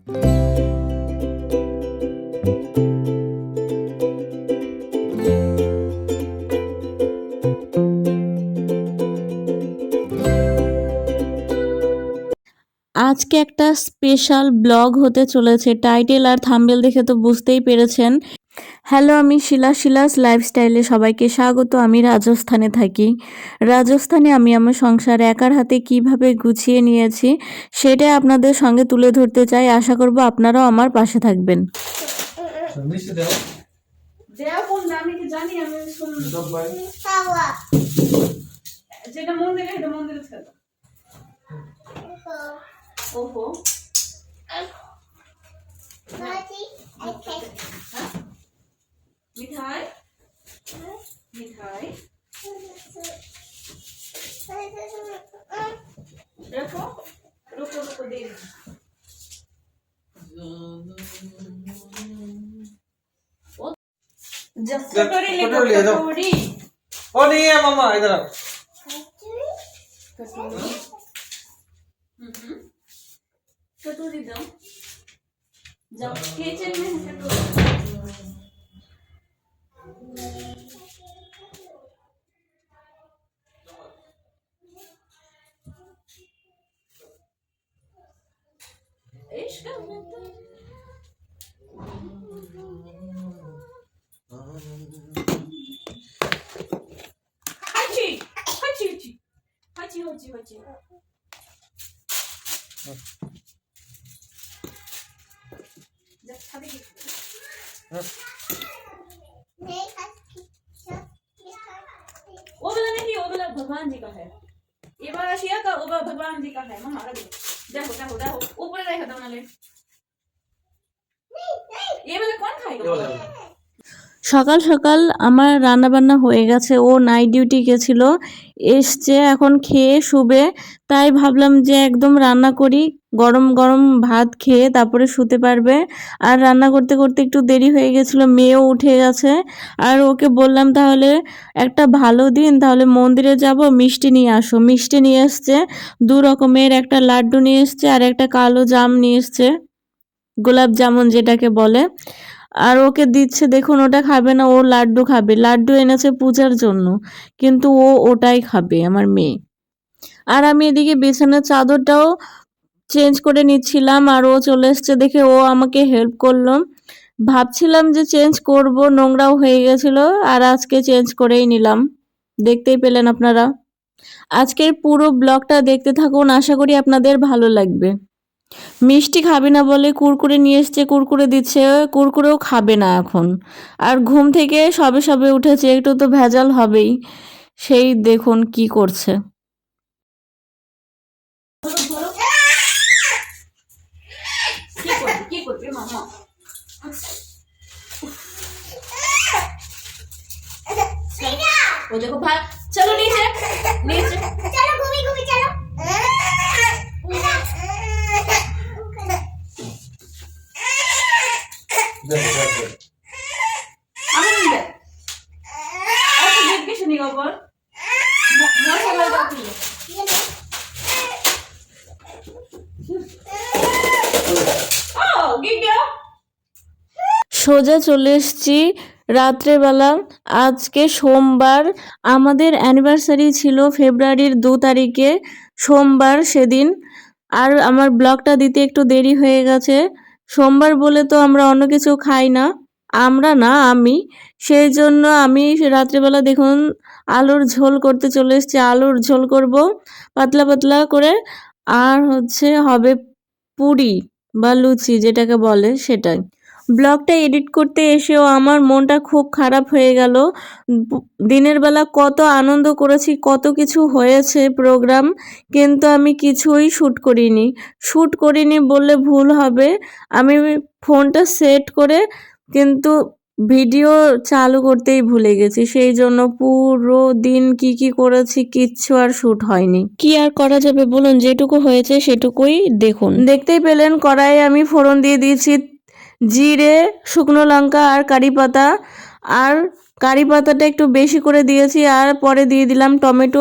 আজকে একটা special blog হতে চলেছে। টাইটেল আর থাম্বনেল দেখে তো বুঝতেই পেরেছেন। হ্যালো, আমি শিলাস লাইফস্টাইলে সবাইকে স্বাগত। আমি রাজস্থানে থাকি। রাজস্থানে আমি আমার সংসার একার হাতে কিভাবে গুছিয়ে নিয়েছি সেটাই আপনাদের সঙ্গে তুলে ধরতে চাই। আশা করব আপনারাও আমার পাশে থাকবেন। ওহো মিঠাই মিঠাই রাখো, রুকো রুকো দে। कटोरी ले जाओ। ओ नहीं है मामा, इधर आओ। कटोरी दो, जाओ किचन में कटोरी। वो वाला नहीं, वो वाला भगवान जी का है। ये वाला शिया का वो भगवान जी का है। मम्मा रख देखो देखो देखो ऊपर देखो तो ना ले। ये वाला कौन खाएगा? সকাল সকাল আমার রান্না বান্না হয়ে গেছে। ও নাইট ডিউটি গেছিল, এসছে এখন খেয়ে শুবে। তাই ভাবলাম যে একদম রান্না করি, গরম গরম ভাত খেয়ে তারপরে শুতে পারবে। আর রান্না করতে করতে একটু দেরি হয়ে গেছিলো, মেয়েও উঠে গেছে। আর ওকে বললাম তাহলে একটা ভালো দিন, তাহলে মন্দিরে যাব, মিষ্টি নিয়ে আসো। মিষ্টি নিয়ে এসছে 2 রকমের, একটা লাড্ডু নিয়ে এসছে আর একটা কালো জাম নিয়ে এসছে, গোলাপ জামুন যেটাকে বলে। আর ওকে দিচ্ছে, দেখুন ওটা খাবে না, ও লাড্ডু খাবে। লাড্ডু এনেছে পূজার জন্য, কিন্তু ও ওটাই খাবে আমার মেয়ে। আর আমি এদিকে বিছানার চাদরটাও চেঞ্জ করে নিচ্ছিলাম, আর ও চলে এসছে দেখে ও আমাকে হেল্প করলো। ভাবছিলাম যে চেঞ্জ করব, নোংরাও হয়ে গেছিল, আর আজকে চেঞ্জ করেই নিলাম। দেখতেই পেলেন আপনারা। আজকের পুরো ব্লগটা দেখতে থাকুন, আশা করি আপনাদের ভালো লাগবে। মিষ্টি খাবে না বলে কুরকুরে নিয়ে এসছে, কুরকুরে দিচ্ছে, কুরকুরেও খাবে না এখন। আর ঘুম থেকে সবে সবে উঠেছে, একটু তো ভেজাল হবেই। সেই দেখুন কি করছে। वो देखो भाई, चलो नीचे नीचे चलो, घूमी घूमी चलो। সোজা চলে এসছি রাত্রেবেলা। আজকে সোমবার, আমাদের অ্যানিভার্সারি ছিল ফেব্রুয়ারির 2 তারিখে, সোমবার সেদিন। আর আমার ব্লগটা দিতে একটু দেরি হয়ে গেছে। সোমবার বলে তো আমরা অন্য কিছু খাই না, আমরা না আমি। সেই জন্য আমি রাত্রেবেলা দেখুন আলুর ঝোল করতে চলে এসেছি। আলুর ঝোল করব পাতলা পাতলা করে, আর হবে পুরি বা লুচি যেটাকে বলে সেটাই। ব্লগটা এডিট করতে এসেও আমার মনটা খুব খারাপ হয়ে গেল। দিনের বেলা কত আনন্দ করেছি, কত কিছু হয়েছে প্রোগ্রাম, কিন্তু আমি কিছুই শ্যুট করিনি বললে ভুল হবে। আমি ফোনটা সেট করে কিন্তু ভিডিও চালু করতেই ভুলে গেছি। সেই জন্য পুরো দিন কি করেছি কিচ্ছু আর শ্যুট হয়নি। কি আর করা যাবে বলুন, যেটুকু হয়েছে সেটুকুই দেখুন। দেখতেই পেলেন কড়াইয়ে আমি ফোড়ন দিয়ে দিয়েছি জিরে, শুকনো লঙ্কা আর কারি পাতা। আর কারি পাতাটা একটু বেশি করে দিয়েছি, আর পরে দিয়ে দিলাম টমেটো।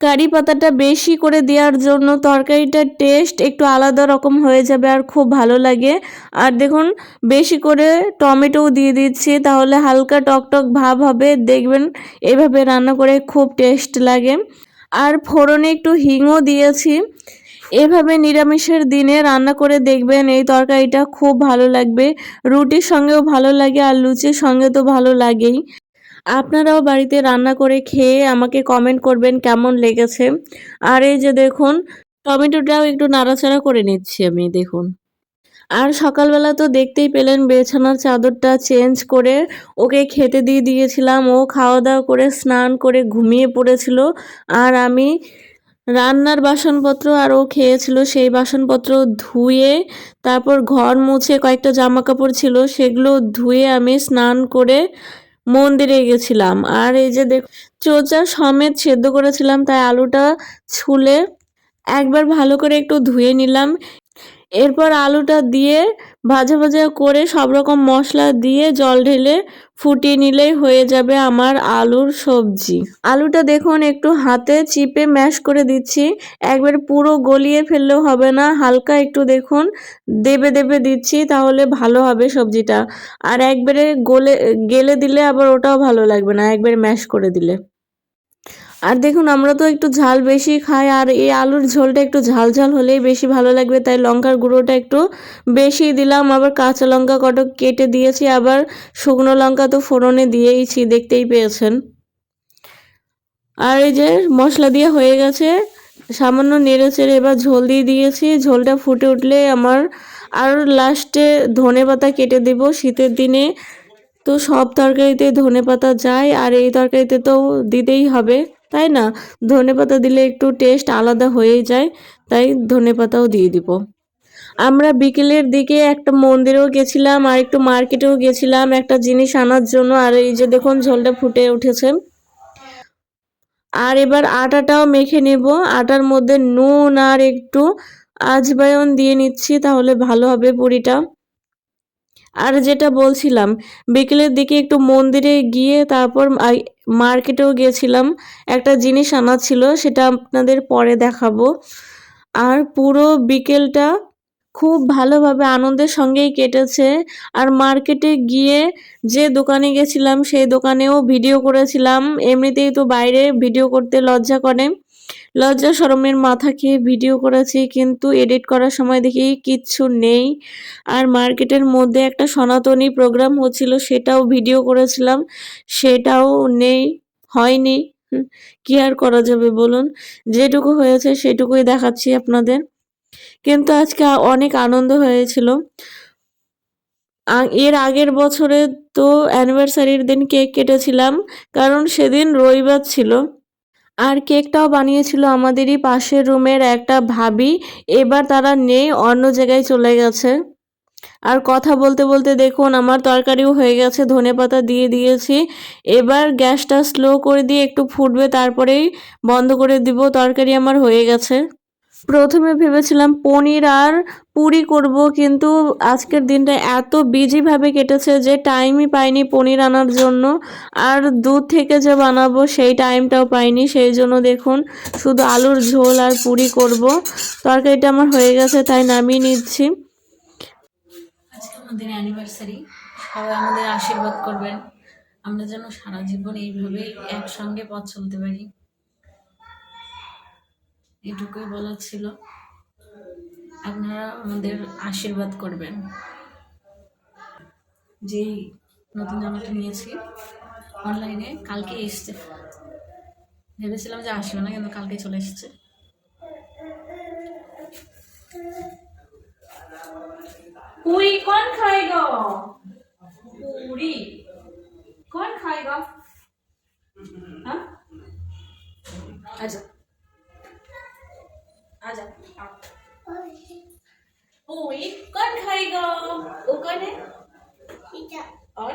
কারি পাতাটা বেশি করে দেওয়ার জন্য তরকারিটার টেস্ট একটু আলাদা রকম হয়ে যাবে আর খুব ভালো লাগে। আর দেখুন বেশি করে টমেটোও দিয়ে দিচ্ছি, তাহলে হালকা টকটক ভাব হবে, দেখবেন এভাবে রান্না করে খুব টেস্ট লাগে। আর ফোড়নে একটু হিংও দিয়েছি। এভাবে নিরামিষের দিনে রান্না করে দেখবেন, এই তরকারিটা খুব ভালো লাগবে। রুটির সঙ্গেও ভালো লাগে আর লুচির সঙ্গে তো ভালো লাগেই। আপনারাও বাড়িতে রান্না করে খেয়ে আমাকে কমেন্ট করবেন কেমন লেগেছে। আর এই যে দেখুন টমেটোটাও একটু নাড়াচাড়া করে নিচ্ছি আমি, দেখুন। আর সকালবেলা তো দেখতেই পেলেন বিছানার চাদরটা চেঞ্জ করে ওকে খেতে দিয়ে দিয়েছিলাম। ও খাওয়া দাওয়া করে স্নান করে ঘুমিয়ে পড়েছিল। আর আমি রান্নার বাসনপত্র আর ও খেয়েছিল সেই বাসনপত্র ধুয়ে, তারপর ঘর মুছে কয়েকটা জামা কাপড় ছিল সেগুলো ধুয়ে আমি স্নান করে মন্দিরে গেছিলাম। আর এই যে দেখ চোচা সমেত সেদ্ধ করেছিলাম, তাই আলুটা ছুলে একবার ভালো করে একটু ধুয়ে নিলাম। এরপর আলুটা দিয়ে ভাজা ভাজা করে সব রকম মশলা দিয়ে জল ঢেলে ফুটিয়ে নিলেই হয়ে যাবে আমার আলুর সবজি। আলুটা দেখুন একটু হাতে চিপে ম্যাশ করে দিচ্ছি, একবার পুরো গলিয়ে ফেললেও হবে না, হালকা একটু দেখুন দেবে দেবে দিচ্ছি, তাহলে ভালো হবে সবজিটা। আর একবারে গেলে দিলে আবার ওটাও ভালো লাগবে না, একবারে ম্যাশ করে দিলে। আর দেখুন আমরা তো একটু ঝাল বেশি খাই, আর এই আলুর ঝোলটা একটু ঝাল ঝাল হলেই বেশি ভালো লাগবে, তাই লঙ্কার গুঁড়োটা একটু বেশি দিলাম। আবার কাঁচা লঙ্কা কত কেটে দিয়েছি, আবার শুকনো লঙ্কা তো ফোড়নে দিয়েইছি, দেখতেই পেয়েছেন। আর এই যে মশলা দিয়ে হয়ে গেছে, সামান্য নেড়ে চেড়ে এবার ঝোল দিয়ে দিয়েছি। ঝোলটা ফুটে উঠলে আমার আর লাস্টে ধনেপাতা কেটে দেব। শীতের দিনে তো সব তরকারিতে ধনেপাতা যায়, আর এই তরকারিতে তো দিতেই হবে, তাই না? ধনেপাতা দিলে একটু টেস্ট আলাদা হয়েই যায়, তাই ধনেপাতাও দিয়ে দিব। আমরা বিকেলের দিকে একটা মন্দিরেও গেছিলাম আর একটু মার্কেটেও গেছিলাম একটা জিনিস আনার জন্য। আর এই যে দেখুন ঝোলটা ফুটে উঠেছে। আর এবার আটাটাও মেখে নেব। আটার মধ্যে নুন আর একটু আজবায়ন দিয়ে নিচ্ছি, তাহলে ভালো হবে পুরিটা। আর যেটা বলছিলাম, বিকেলের দিকে একটু মন্দিরে গিয়ে তারপর মার্কেটেও গিয়েছিলাম, একটা জিনিস আনার ছিল, সেটা আপনাদের পরে দেখাবো। আর পুরো বিকেলটা খুব ভালোভাবে আনন্দের সঙ্গেই কেটেছে। আর মার্কেটে গিয়ে যে দোকানে গেছিলাম সেই দোকানেও ভিডিও করেছিলাম। এমনিতেই তো বাইরে ভিডিও করতে লজ্জা করে, লজ্জা শরমের মাথা খেয়ে ভিডিও করেছি, কিন্তু এডিট করার সময় দেখি কিচ্ছু নেই। আর মার্কেটের মধ্যে একটা সনাতনী প্রোগ্রাম হচ্ছিল, সেটাও ভিডিও করেছিলাম, সেটাও নেই, হয়নি। কি আর করা যাবে বলুন, যেটুকু হয়েছে সেটুকুই দেখাচ্ছি আপনাদের। কিন্তু আজকে অনেক আনন্দ হয়েছিল। এর আগের বছরে তো অ্যানিভার্সারির দিন কেক কেটেছিলাম, কারণ সেদিন রবিবার ছিল। আর কেকটাও বানিয়েছিল আমাদেরই পাশের রুমের একটা ভাবি। এবার তারা নেই, অন্য জায়গায় চলে গেছে। আর কথা বলতে বলতে দেখুন আমার তরকারিও হয়ে গেছে, ধনেপাতা দিয়ে দিয়েছি। এবার গ্যাসটা স্লো করে দিয়ে একটু ফুটবে, তারপরেই বন্ধ করে দিব। তরকারি আমার হয়ে গেছে। প্রথমে ভেবেছিলাম পনির আর পুরি করব, কিন্তু আজকের দিনটা এত বিজিভাবে কেটেছে যে টাইমই পাইনি পনির আনার জন্য। আর দুধ থেকে যে বানাবো সেই টাইমটাও পাইনি, সেই জন্য দেখুন শুধু আলুর ঝোল আর পুরি করব। তরকারিটা আমার হয়ে গেছে, তাই নামিয়ে নিচ্ছি। আজকে আমাদের অ্যানিভার্সারি, সবাই আমাদের আশীর্বাদ করবেন, আমরা যেন সারা জীবন এইভাবেই একসঙ্গে পথ চলতে পারি, এটুকুই বলার ছিল। আপনারা আমাদের আশীর্বাদ করবেন। যেই নতুন জামাটা নিয়েছি অনলাইনে, কালকে এসছে, ভেবেছিলাম যে আসবে না, কিন্তু কালকে চলে এসেছে। पूरी कौन खाएगा? पूरी कौन खाएगा? हाँ? আচ্ছা आजा आओ। पूरी कौन खाएगा? वो कौन है? और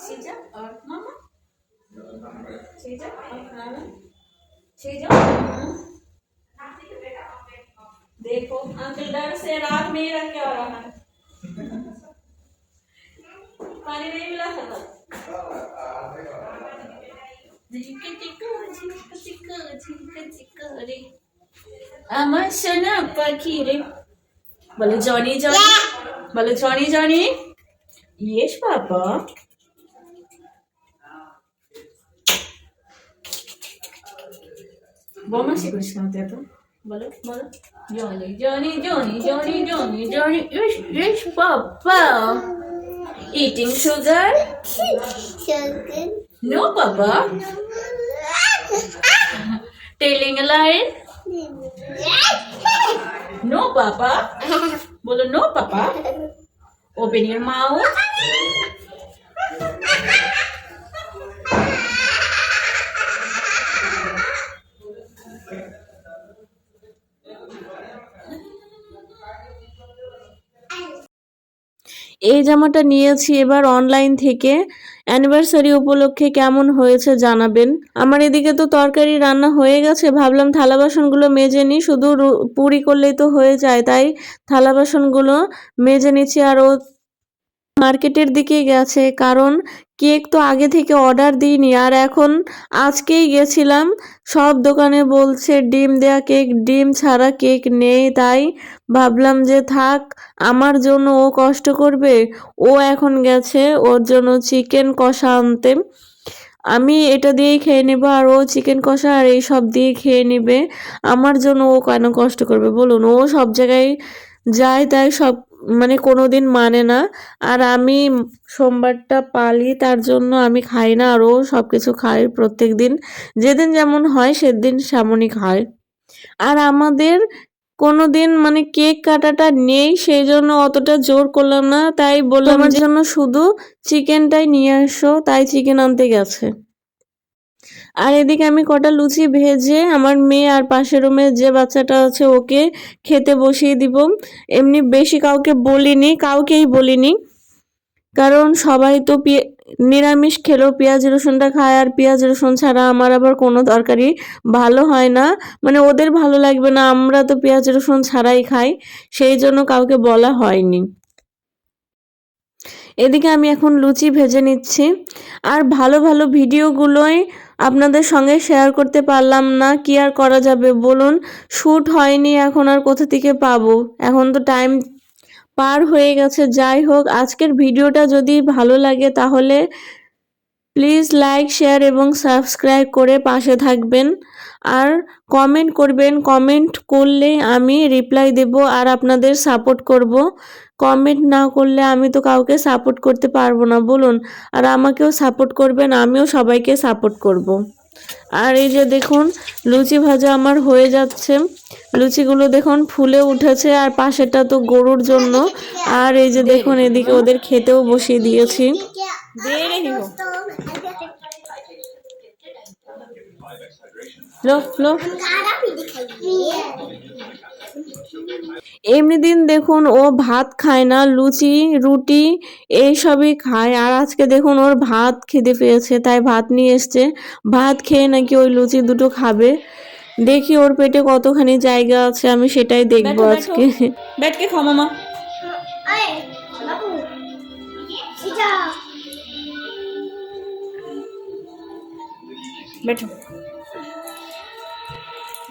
शीजा और मामा, शीजा और मामा, शीजा। देखो अंकल डर से रात में ही रख के आ रहा है, पानी नहीं मिला था। আমার সোনা পাখি রে, বলো জনি জনি, বলো জনি জনি। ইয়েস বাবা। বমাসি করিস না তুই এত, বলো বলো Johnny Johnny Johnny Johnny Johnny Johnny. ইস ইস বাবা। Eating sugar? No, Papa. Telling a lie? No, Papa. Bolo no, Papa. Open your mouth. এই জামাটা নিয়েছি এবার অনলাইন থেকে। অ্যানিভার্সারি উপলক্ষে কেমন হয়েছে জানাবেন। আমার এদিকে তো তরকারি রান্না হয়ে গেছে, ভাবলাম থালা বাসনগুলো মেজে নিই, শুধু পুরি করলেই তো হয়ে যায়, তাই থালা বাসনগুলো মেজে নিচ্ছি। আর ও মার্কেটের দিকে গেছে, কারণ কেক তো আগে থেকে অর্ডার দিইনি, আর এখন আজকেই গেছিলাম, সব দোকানে বলছে ডিম দেয়া কেক, ডিম ছাড়া কেক নেই, তাই ভাবলাম যে থাক, আমার জন্য ও কষ্ট করবে। ও এখন গেছে ওর জন্য চিকেন কষা আনতে। আমি এটা দিয়েই খেয়ে নেবো, আর ও চিকেন কষা আর এই সব দিয়ে খেয়ে নেবে। আমার জন্য ও কেন কষ্ট করবে বলুন? ও সব জায়গায় যায়, তাই সব মানে কোনোদিন মানে না। আর আমি সোমবারটা পালি, তার জন্য আমি খাই না, আর ও সব কিছু খায় প্রত্যেক দিন, যেদিন যেমন হয় সেদিন সেমনই খায়। আর আমাদের কোনোদিন মানে কেক কাটাটা নেই, সেই জন্য অতটা জোর করলাম না, তাই বললাম আমার জন্য শুধু চিকেনটাই নিয়ে আসো, তাই চিকেন আনতে গেছে। আর এদিকে আমি কটা লুচি ভেজে আমার মেয়ে আর পাশের রুমে যে বাচ্চাটা আছে ওকে খেতে বসিয়ে দিব। এমনি বেশি কাউকেই বলিনি, কারণ সবাই তো নিরামিষ খেলেও পেঁয়াজ রসুনটা খায়, আর পেঁয়াজ রসুন ছাড়া আমার আবার কোনো তরকারি ভালো হয় না, মানে ওদের ভালো লাগবে না, আমরা তো পেঁয়াজ রসুন ছাড়াই খাই, সেই জন্য কাউকে বলা হয়নি। এদিকে আমি এখন লুচি ভেজে নিচ্ছি। আর ভালো ভালো ভিডিওগুলোই আপনাদের সঙ্গে শেয়ার করতে পারলাম না, কি আর করা যাবে বলুন? শ্যুট হয়নি, এখন আর কোথা থেকে পাবো, এখন তো টাইম পার হয়ে গেছে। যাই হোক, আজকের ভিডিওটা যদি ভালো লাগে তাহলে প্লিজ লাইক, শেয়ার এবং সাবস্ক্রাইব করে পাশে থাকবেন, আর কমেন্ট করবেন। কমেন্ট করলে আমি রিপ্লাই দেব আর আপনাদের সাপোর্ট করব। কমেন্ট না করলে আমি তো কাউকে সাপোর্ট করতে পারবো না বলুন? আর আমাকেও সাপোর্ট করবেন, আমিও সবাইকে সাপোর্ট করব। আর এই যে দেখুন, লুচি ভাজা আমার হয়ে যাচ্ছে, লুচিগুলো দেখুন ফুলে উঠেছে, আর পাশেটা তো গরুর জন্য। আর এই যে দেখুন, এদিকে ওদের খেতেও বসিয়ে দিয়েছি। এমনি দিন দেখুন ও ভাত খায় না, লুচি রুটি এইসবই খায়, আর আজকে দেখুন ওর ভাত খেতে পেয়েছে, তাই ভাত নিয়ে এসছে। ভাত খেয়ে নাকি ওই লুচি দুটো খাবে। দেখি ওর পেটে কতখানি জায়গা আছে, আমি সেটাই দেখবো আজকে। बैठ के खाओ मामा। बैठो,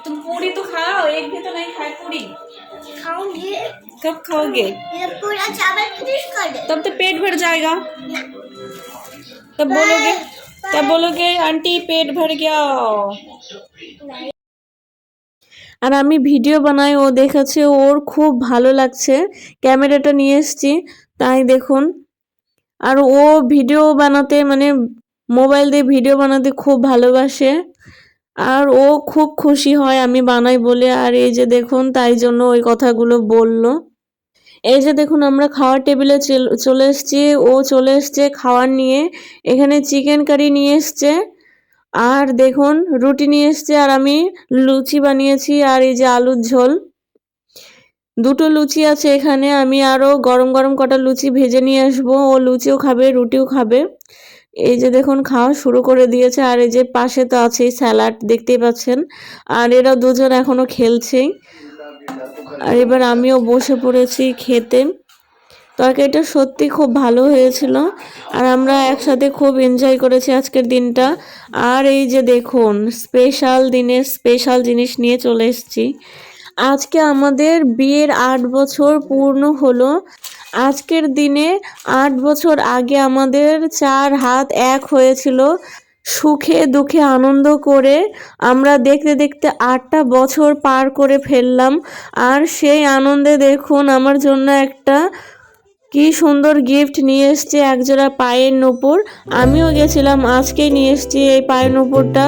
तुम पूरी तो खाओ, एक भी तो नहीं खाए पूरी। खाऊंगी। कब खाओगे? ये पूरा चावल फिनिश कर दे। तब तो पेट भर जाएगा। तब बोलोगे आंटी पेट भर गया। আর আমি ভিডিও বানাই, ও দেখেছে, ওর খুব ভালো লাগছে, ক্যামেরাটা নিয়ে এসছি, তাই দেখুন। আর ও ভিডিও বানাতে মানে মোবাইল দিয়ে ভিডিও বানাতে খুব ভালোবাসে, আর ও খুব খুশি হয় আমি বানাই বলে। আর এই যে দেখুন, তাই জন্য ওই কথাগুলো বললো। এই যে দেখুন, আমরা খাওয়ার টেবিলে চলে এসেছি, ও চলে এসছে খাওয়ার নিয়ে। এখানে চিকেন কারি নিয়ে এসছে, আর দেখুন রুটি নিয়ে এসছে, আর আমি লুচি বানিয়েছি, আর এই যে আলুর ঝোল। দুটো লুচি আছে এখানে, আমি আরো গরম গরম কটা লুচি ভেজে নিয়ে আসবো, ও লুচিও খাবে রুটিও খাবে। এই যে দেখুন খাওয়া শুরু করে দিয়েছে, আর এই যে পাশে তো আছেই স্যালাড, দেখতেই পাচ্ছেন। আর এরা দুজন এখনো খেলছেই। আর এবার আমিও বসে পড়েছি খেতে। তরকারিটা সত্যি খুব ভালো হয়েছিল আর আমরা একসাথে খুব এনজয় করেছি আজকের দিনটা। আর এই যে দেখুন স্পেশাল দিনের স্পেশাল জিনিস নিয়ে চলে এসেছি। আজকে আমাদের বিয়ের 8 বছর পূর্ণ হলো। আজকের দিনে 8 বছর আগে আমাদের 4 হাত এক হয়েছিল। সুখে দুঃখে আনন্দ করে আমরা দেখতে দেখতে 8টা বছর পার করে ফেললাম। আর সেই আনন্দে দেখুন আমার জন্য একটা কি সুন্দর গিফট নিয়ে এসছে, একজোড়া পায়ের নূপুর। আমিও গেছিলাম, আজকেই নিয়ে এসছি এই পায়ের নূপুরটা।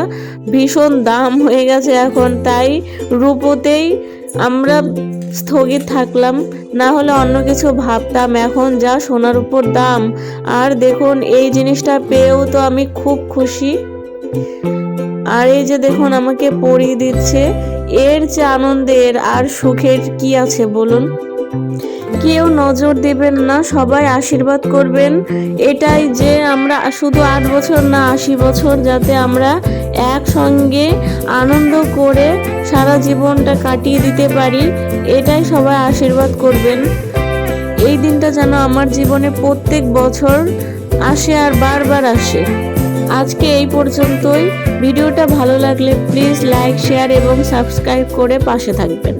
ভীষণ দাম হয়ে গেছে এখন, তাই রূপোতেই আমরা স্থগিত থাকলাম, না হলে অন্য কিছু ভাবতাম। এখন যা সোনার উপর দাম। আর দেখুন এই জিনিসটা পেয়েও তো আমি খুব খুশি। আর এই যে দেখুন আমাকে পরিয়ে দিচ্ছে, এর চেয়ে আনন্দের আর সুখের কি আছে বলুন। কেউ নজর দেবেন না, সবাই আশীর্বাদ করবেন এটাই যে আমরা শুধু 8 বছর না 80 বছর যাতে আমরা একসঙ্গে আনন্দ করে সারা জীবনটা কাটিয়ে দিতে পারি, এটাই সবাই আশীর্বাদ করবেন। এই দিনটা যেন আমার জীবনে প্রত্যেক বছর আসে আর বারবার আসে। আজকে এই পর্যন্তই। ভিডিওটা ভালো লাগলে প্লিজ লাইক শেয়ার এবং সাবস্ক্রাইব করে পাশে থাকবেন।